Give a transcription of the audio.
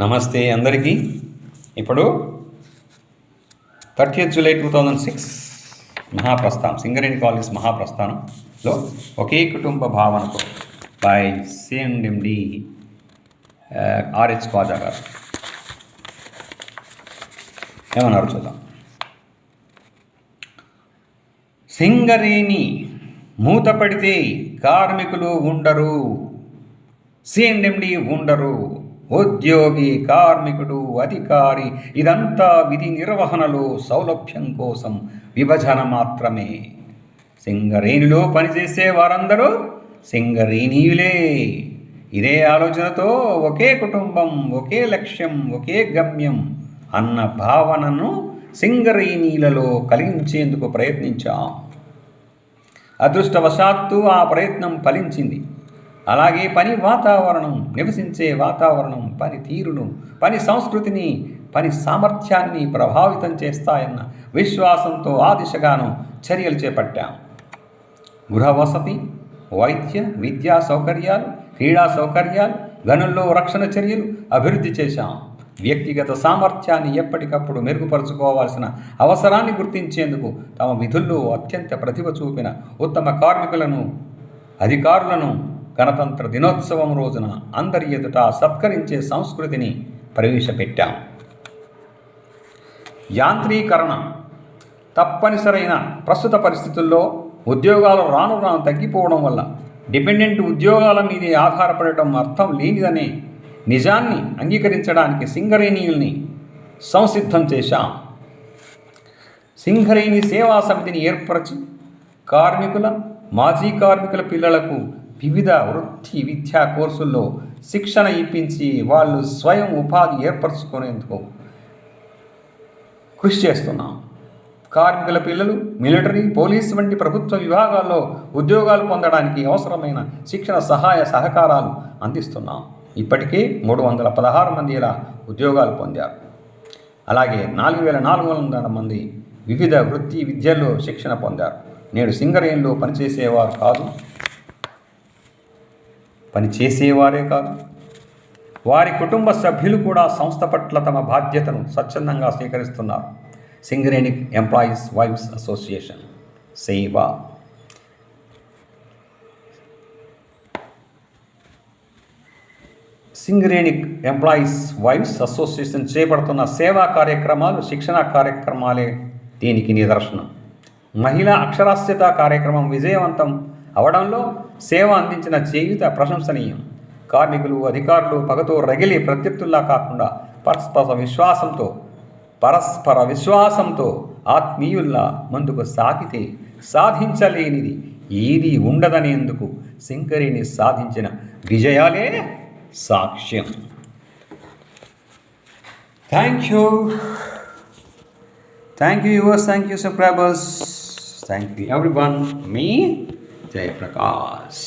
నమస్తే అందరికీ. ఇప్పుడు 30th July 2006 మహాప్రస్థానం, సింగరేణి కాలేజ్ మహాప్రస్థానంలో ఒకే కుటుంబ భావనతో బై సిఎండి ఆర్హెచ్ ఖాజా గారు ఏమన్నారు చూద్దాం. సింగరేణి మూతపడితే కార్మికులు ఉండరు, సిఎండి ఉండరు, ఉద్యోగి, కార్మికుడు, అధికారి ఇదంతా విధి నిర్వహణలో సౌలభ్యం కోసం విభజన మాత్రమే. సింగరేణిలో పనిచేసే వారందరూ సింగరేణీయులే. ఇదే ఆలోచనతో ఒకే కుటుంబం, ఒకే లక్ష్యం, ఒకే గమ్యం అన్న భావనను సింగరేణీలలో కలిగించేందుకు ప్రయత్నించాం. అదృష్టవశాత్తు ఆ ప్రయత్నం ఫలించింది. అలాగే పని వాతావరణం, నివసించే వాతావరణం, పని తీరును, పని సంస్కృతిని, పని సామర్థ్యాన్ని ప్రభావితం చేస్తాయన్న విశ్వాసంతో ఆ దిశగాను చర్యలు చేపట్టాం. గృహ వసతి, వైద్య, విద్యా సౌకర్యాలు, క్రీడా సౌకర్యాలు, గనుల్లో రక్షణ చర్యలు అభివృద్ధి చేశాం. వ్యక్తిగత సామర్థ్యాన్ని ఎప్పటికప్పుడు మెరుగుపరుచుకోవాల్సిన అవసరాన్ని గుర్తించేందుకు తమ విధుల్లో అత్యంత ప్రతిభ చూపిన ఉత్తమ కార్మికులను, అధికారులను గణతంత్ర దినోత్సవం రోజున అందరి ఎదుట సత్కరించే సంస్కృతిని ప్రవేశపెట్టాం. యాంత్రీకరణ తప్పనిసరైన ప్రస్తుత పరిస్థితుల్లో ఉద్యోగాలు రాను రాను తగ్గిపోవడం వల్ల డిపెండెంట్ ఉద్యోగాల మీదే ఆధారపడటం అర్థం లేనిదనే నిజాన్ని అంగీకరించడానికి సింగరేణీయుల్ని సంసిద్ధం చేశాం. సింగరేణి సేవా సమితిని ఏర్పరచి కార్మికుల, మాజీ కార్మికుల పిల్లలకు వివిధ వృత్తి విద్యా కోర్సుల్లో శిక్షణ ఇప్పించి వాళ్ళు స్వయం ఉపాధి ఏర్పరచుకునేందుకు కృషి చేస్తున్నాం. కార్మికుల పిల్లలు మిలిటరీ, పోలీసు వంటి ప్రభుత్వ విభాగాల్లో ఉద్యోగాలు పొందడానికి అవసరమైన శిక్షణ, సహాయ సహకారాలు అందిస్తున్నాం. ఇప్పటికే 316 మంది ఇలా ఉద్యోగాలు పొందారు. అలాగే 4400 మంది వివిధ వృత్తి విద్యల్లో శిక్షణ పొందారు. నేడు సింగరేణిలో పనిచేసేవారే కాదు, వారి కుటుంబ సభ్యులు కూడా సంస్థ పట్ల తమ బాధ్యతను స్వచ్ఛందంగా స్వీకరిస్తున్నారు. సింగరేణి ఎంప్లాయీస్ వైవ్స్ అసోసియేషన్ సేవా సింగరేణి ఎంప్లాయీస్ వైవ్స్ అసోసియేషన్ చేపడుతున్న సేవా కార్యక్రమాలు, శిక్షణ కార్యక్రమాలే దీనికి నిదర్శనం. మహిళా అక్షరాస్యత కార్యక్రమం విజయవంతం అవడంలో సేవ అందించిన చేయూత ప్రశంసనీయం. కార్మికులు, అధికారులు పగతో రగిలే ప్రత్యర్థుల్లా కాకుండా పరస్పర విశ్వాసంతో ఆత్మీయుల్లా ముందుకు సాగితే సాధించలేనిది ఏది ఉండదనేందుకు సింగరేణి సాధించిన విజయాలే సాక్ష్యం. Thank you viewers, thank you subscribers, thank you everyone. Me Jay Prakash.